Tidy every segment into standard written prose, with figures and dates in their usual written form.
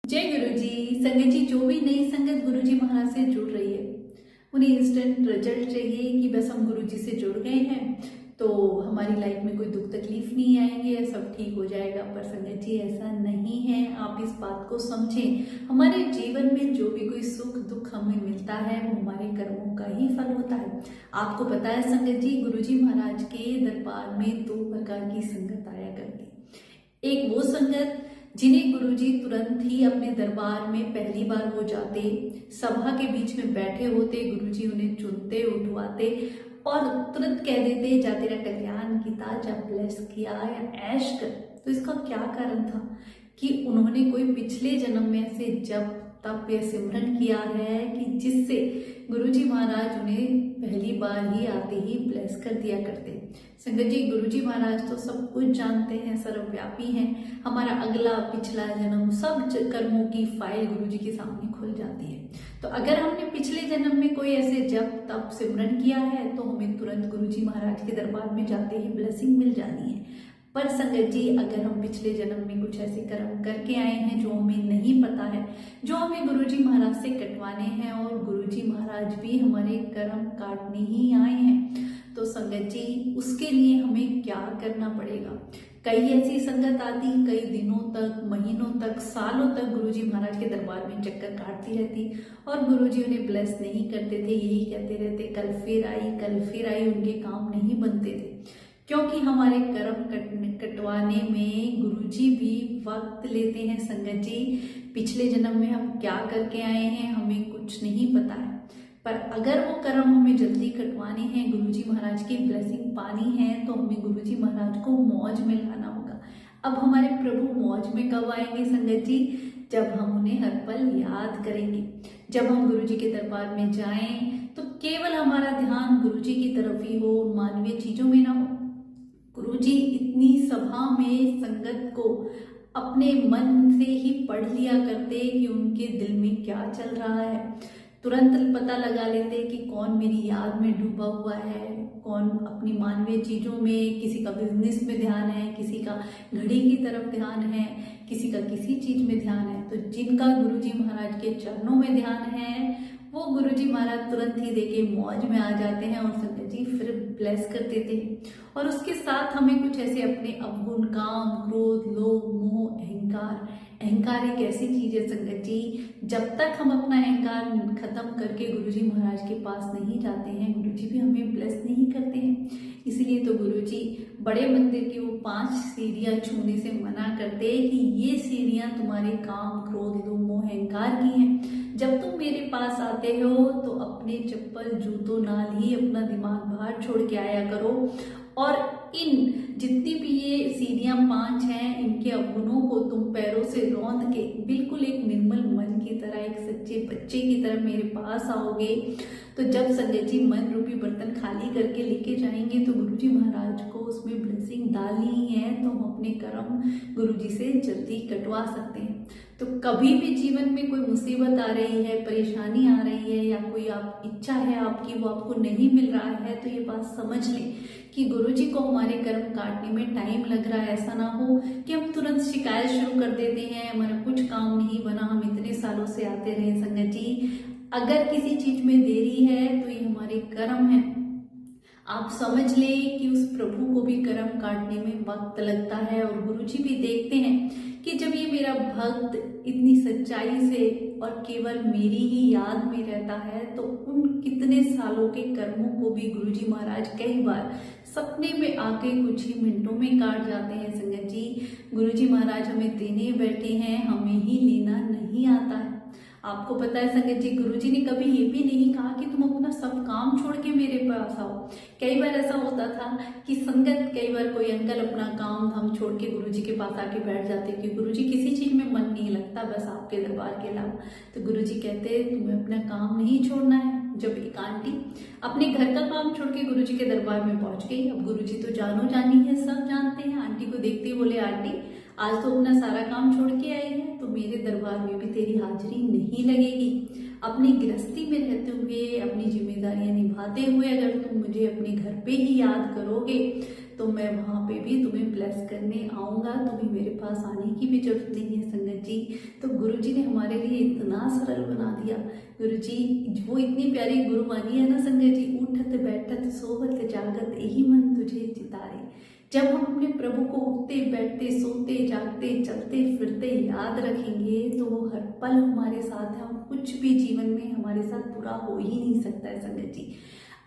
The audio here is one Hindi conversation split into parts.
जय गुरु जी। संगत जी, जो भी नई संगत गुरु जी महाराज से जुड़ रही है उन्हें इंस्टेंट रिजल्ट चाहिए कि बस हम गुरु जी से जुड़ गए हैं तो हमारी लाइफ में कोई दुख तकलीफ नहीं आएंगे, सब ठीक हो जाएगा। पर संगत जी, ऐसा नहीं है। आप इस बात को समझें, हमारे जीवन में जो भी कोई सुख दुख हमें मिलता है वो हमारे कर्मों का ही फल होता है। आपको पता है संगत जी, गुरु जी महाराज के दरबार में दो प्रकार की संगत आया करती। एक वो संगत जिन्हें गुरुजी तुरंत ही अपने दरबार में पहली बार वो जाते, सभा के बीच में बैठे होते, गुरुजी उन्हें चुनते उठवाते और तुरंत कह देते, जा तेरा कल्याण किया, जा ब्लेस किया या ऐश कर। तो इसका क्या कारण था कि उन्होंने कोई पिछले जन्म में से जब तप या सिमरन किया है कि जिससे गुरुजी महाराज उन्हें पहली बार ही आते ही ब्लेस कर दिया करते। संगत जी, गुरुजी महाराज तो सब कुछ जानते हैं, सर्वव्यापी हैं। हमारा अगला पिछला जन्म सब कर्मों की फाइल गुरुजी के सामने खुल जाती है। तो अगर हमने पिछले जन्म में कोई ऐसे जप तप सिमरन किया है तो हमें तुरंत गुरुजी महाराज के दरबार में जाते ही ब्लेसिंग मिल जानी है। पर संगत जी, अगर हम पिछले जन्म में कुछ ऐसे कर्म करके आए हैं जो हमें नहीं पता है, जो हमें गुरुजी महाराज से कटवाने हैं और गुरुजी महाराज भी हमारे कर्म काटने ही आए हैं, तो संगत जी उसके लिए हमें क्या करना पड़ेगा। कई ऐसी संगत आती, कई दिनों तक, महीनों तक, सालों तक गुरुजी महाराज के दरबार में चक्कर काटती रहती और गुरुजी उन्हें ब्लेस नहीं करते थे। यही कहते रहते, कल फिर आई, कल फिर आई। उनके काम नहीं बनते थे क्योंकि हमारे कर्म कटवाने में गुरुजी भी वक्त लेते हैं। संगत जी, पिछले जन्म में हम क्या करके आए हैं हमें कुछ नहीं पता है, पर अगर वो कर्म हमें जल्दी कटवाने हैं, गुरुजी महाराज की ब्लेसिंग पानी है, तो हमें गुरुजी महाराज को मौज में लाना होगा। अब हमारे प्रभु मौज में कब आएंगे संगत जी? जब हम उन्हें हर पल याद करेंगे। जब हम गुरुजी के दरबार में जाएं तो केवल हमारा ध्यान गुरुजी की तरफ ही हो, मानवीय चीजों में ना हो। गुरुजी इतनी सभा में संगत को अपने मन से ही पढ़ लिया करते कि उनके दिल में क्या चल रहा है। तुरंत पता लगा लेते कि कौन मेरी याद में डूबा हुआ है, कौन अपनी मानवीय चीजों में, किसी का बिजनेस में ध्यान है, किसी का घड़ी की तरफ ध्यान है, किसी का किसी चीज में ध्यान है। तो जिनका गुरुजी महाराज के चरणों में ध्यान है वो गुरुजी महाराज तुरंत ही देके मौज में आ जाते हैं और संगत जी फिर ब्लेस कर देते हैं। और उसके साथ हमें कुछ ऐसे अपने अवगुण, काम, क्रोध, लोभ, मोह, अहंकार। अहंकार एक ऐसी चीज है संगत जी, जब तक हम अपना अहंकार खत्म करके गुरुजी महाराज के पास नहीं जाते हैं, गुरुजी भी हमें ब्लेस नहीं करते हैं। इसलिए तो गुरुजी बड़े मंदिर की वो 5 सीढ़ियां छूने से मना करते हैं कि ये सीढ़ियां तुम्हारे काम, क्रोध, लोभ, मोह, अहंकार की हैं। जब तुम मेरे पास आते हो तो अपने चप्पल जूतों नाल ही अपना दिमाग बाहर छोड़ के आया करो और इन जितनी भी ये सीढ़ियां 5 हैं, इनके अवगुणों को तुम पैरों से रौंद के बिल्कुल एक निर्मल मन की तरह, एक सच्चे बच्चे की तरह मेरे पास आओगे। तो जब संगत जी मन रूपी बर्तन खाली करके लेके जाएंगे तो गुरुजी महाराज को उसमें ब्लेसिंग डालनी है, तो हम अपने कर्म गुरुजी से जल्दी कटवा सकते हैं। तो कभी भी जीवन में कोई मुसीबत आ रही है, परेशानी आ रही है या कोई आप इच्छा है आपकी वो आपको नहीं मिल रहा है, तो ये बात समझ लें कि गुरुजी को हमारे कर्म काटने में टाइम लग रहा है। ऐसा ना हो कि हम तुरंत शिकायत शुरू कर देते हैं, हमारा कुछ काम नहीं बना, हम इतने सालों से आते रहे। संगत जी, अगर किसी चीज में देरी है तो ये हमारे कर्म है। आप समझ ले कि उस प्रभु को भी कर्म काटने में वक्त लगता है और गुरुजी भी देखते हैं कि जब ये मेरा भक्त इतनी सच्चाई से और केवल मेरी ही याद में रहता है तो उन कितने सालों के कर्मों को भी गुरुजी महाराज कई बार सपने में आके कुछ ही मिनटों में काट जाते हैं। संगत जी, गुरुजी महाराज हमें देने बैठे हैं, हमें ही लेना नहीं आता है। आपको पता है संगत जी, गुरुजी ने कभी ये भी नहीं कहा कि तुम अपना सब काम छोड़ के मेरे पास आओ। कई बार ऐसा होता था कि संगत, कई बार कोई अंकल अपना काम धाम छोड़ के गुरुजी के पास आके बैठ जाते कि गुरुजी किसी चीज में मन नहीं लगता, बस आपके दरबार के अलावा। तो गुरुजी कहते तुम्हें अपना काम नहीं छोड़ना है। जब एक आंटी अपने घर का काम छोड़ के गुरुजी के दरबार में पहुंच गई, अब गुरुजी तो जानो जानी है, सब जानते हैं। आंटी को देखते ही बोले, आंटी आज तो अपना सारा काम छोड़ के आई है तो मेरे दरबार में भी तेरी हाजिरी नहीं लगेगी। अपनी गृहस्थी में रहते हुए, अपनी जिम्मेदारियां निभाते हुए अगर तुम मुझे अपने घर पे ही याद करोगे तो मैं वहाँ पे भी तुम्हें ब्लेस करने आऊँगा, तुम्हें मेरे पास आने की भी जरूरत नहीं है संगत जी। तो गुरु जी ने हमारे लिए इतना सरल बना दिया। गुरु जी वो इतनी प्यारी गुरुवाणी है ना संगत जी, उठत बैठत सोवत जागत यही मन तुझे चितारे। जब हम अपने प्रभु को उठते बैठते सोते जागते चलते फिरते याद रखेंगे तो वो हर पल हमारे साथ है, और कुछ भी जीवन में हमारे साथ बुरा हो ही नहीं सकता है संगत जी।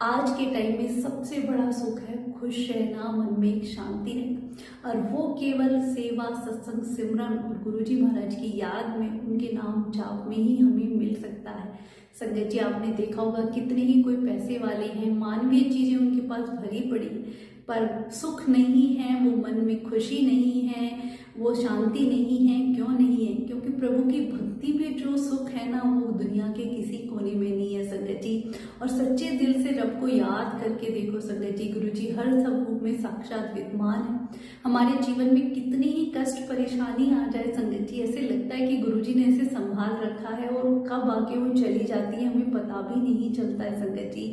आज के टाइम में सबसे बड़ा सुख है खुश रहना, मन में एक शांति रहना, और वो केवल सेवा सत्संग सिमरन और गुरु जी महाराज की याद में, उनके नाम जाप में ही हमें मिल सकता है। संगत जी आपने देखा होगा कितने ही कोई पैसे वाले हैं, मानवीय चीजें उनके पास भरी पड़ी, पर सुख नहीं है, वो मन में खुशी नहीं है, वो शांति नहीं है। क्यों नहीं है? क्योंकि प्रभु की भक्ति में जो सुख है ना, वो दुनिया के किसी कोने में नहीं है संगत जी। और सच्चे दिल से रब को याद करके देखो संगत जी, गुरु जी हर सब रूप में साक्षात विद्यमान है। हमारे जीवन में कितनी ही कष्ट परेशानी आ जाए संगत जी, ऐसे लगता है कि गुरु जी ने ऐसे संभाल रखा है, और कब आके वो चली जाती है हमें पता भी नहीं चलता है संगत जी।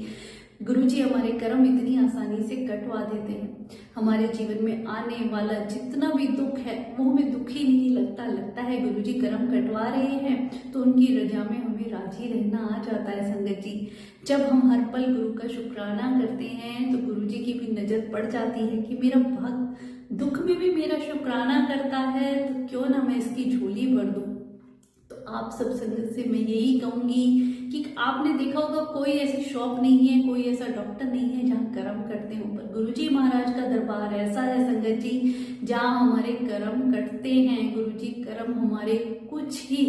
गुरुजी हमारे कर्म इतनी आसानी से कटवा देते हैं। हमारे जीवन में आने वाला जितना भी दुख है वो हमें दुख ही नहीं लगता है गुरुजी कर्म कटवा रहे हैं, तो उनकी रजा में हमें राजी रहना आ जाता है संगत जी। जब हम हर पल गुरु का शुक्राना करते हैं तो गुरुजी की भी नजर पड़ जाती है कि मेरा भक्त दुख में भी मेरा शुक्राना करता है, तो क्यों ना मैं इसकी झोली भर दूं। तो आप सब संगत से मैं यही कहूंगी कि आपने देखा होगा कोई ऐसी शॉप नहीं है, कोई ऐसा डॉक्टर नहीं है जहाँ कर्म करते हो, पर गुरुजी महाराज का दरबार ऐसा है संगत जी जहाँ हमारे कर्म कटते हैं। गुरुजी कर्म हमारे कुछ ही,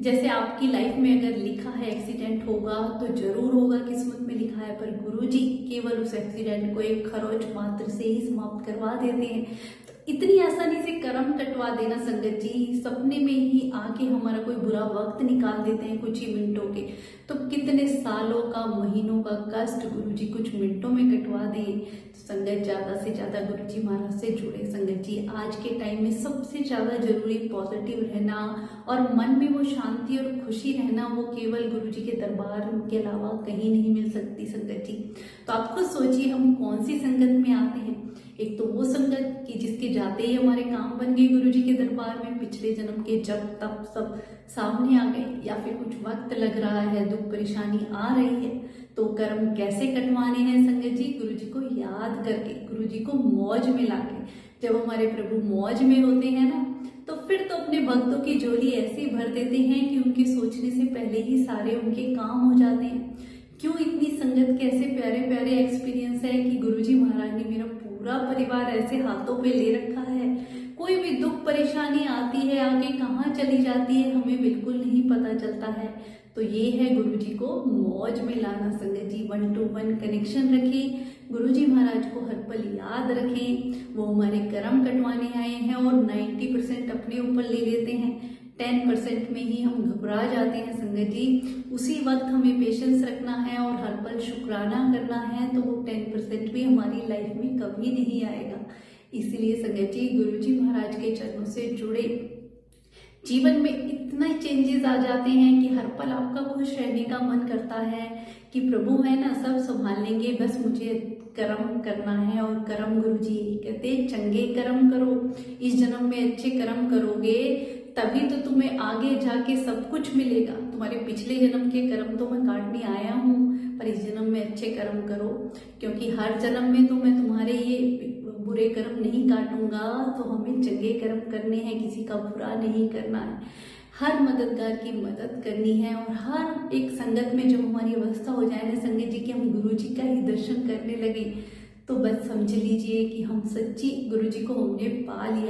जैसे आपकी लाइफ में अगर लिखा है एक्सीडेंट होगा तो जरूर होगा, किस्मत में लिखा है, पर गुरुजी केवल उस एक्सीडेंट को एक खरोच मात्र से ही समाप्त करवा देते हैं। तो इतनी आसानी से कर्म कटवा देना संगत जी, सपने में ही आके हमारा कोई बुरा वक्त निकाल देते हैं कुछ ही मिनटों के, तो कितने सालों का महीनों का कष्ट गुरुजी कुछ मिनटों में कटवा दिए। तो संगत ज्यादा से ज्यादा गुरुजी महाराज से जुड़े संगत जी। आज के टाइम में सबसे ज्यादा जरूरी पॉजिटिव रहना और मन में वो शांति और खुशी रहना, वो केवल गुरुजी के दरबार के अलावा कहीं नहीं मिल सकती संगत जी। तो आप खुद सोचिए हम कौन सी संगत में आते हैं। एक तो वो संगत कि जिसके जाते ही हमारे काम बन गए गुरुजी के दरबार में, पिछले जन्म के जब तब सब सामने आ गए, या फिर कुछ वक्त लग रहा है, दुख परेशानी आ रही है, तो कर्म कैसे कटवाने हैं संगत जी, गुरुजी को याद करके, गुरुजी को मौज में लाके। जब हमारे प्रभु मौज में होते हैं ना, तो फिर तो अपने भक्तों की झोली ऐसी भर देते हैं कि उनके सोचने से पहले ही सारे उनके काम हो जाते हैं। क्यों इतनी संगत, कैसे प्यारे प्यारे एक्सपीरियंस है कि गुरुजी महाराज ने मेरा पूरा परिवार ऐसे हाथों पे ले रखा है। कोई भी दुख परेशानी आती है, आगे कहाँ चली जाती है हमें बिल्कुल नहीं पता चलता है। तो ये है गुरुजी को मौज में लाना संगत जी। 1-to-1 कनेक्शन रखें, गुरुजी महाराज को हर पल याद रखें। वो हमारे कर्म कटवाने आए हैं और 90% अपने ऊपर ले लेते हैं, 10% में ही हम घबरा जाते हैं संगत जी। उसी वक्त हमें पेशेंस रखना है और हर पल शुक्राना करना है, तो वो 10% भी हमारी लाइफ में कभी नहीं आएगा। इसलिए संगत जी गुरुजी महाराज के चरणों से जुड़े, जीवन में इतना चेंजेस आ जाते हैं कि हर पल आपका खुश रहने का मन करता है कि प्रभु है ना, सब संभाल लेंगे, बस मुझे कर्म करना है। और कर्म गुरुजी कहते हैं चंगे कर्म करो, इस जन्म में अच्छे कर्म करोगे तभी तो तुम्हें आगे जाके सब कुछ मिलेगा। तुम्हारे पिछले जन्म के कर्म तो मैं काटने आया हूँ, पर इस जन्म में अच्छे कर्म करो, क्योंकि हर जन्म में तो मैं तुम्हारे ये बुरे कर्म नहीं काटूंगा। तो हमें चंगे कर्म करने हैं, किसी का बुरा नहीं करना है, हर मददगार की मदद करनी है। और हर एक संगत में जब हमारी अवस्था हो जाए ना संगत जी कि हम गुरु जी का ही दर्शन करने लगे, तो बस समझ लीजिए कि हम सच्ची गुरु जी को हमने पा लिया।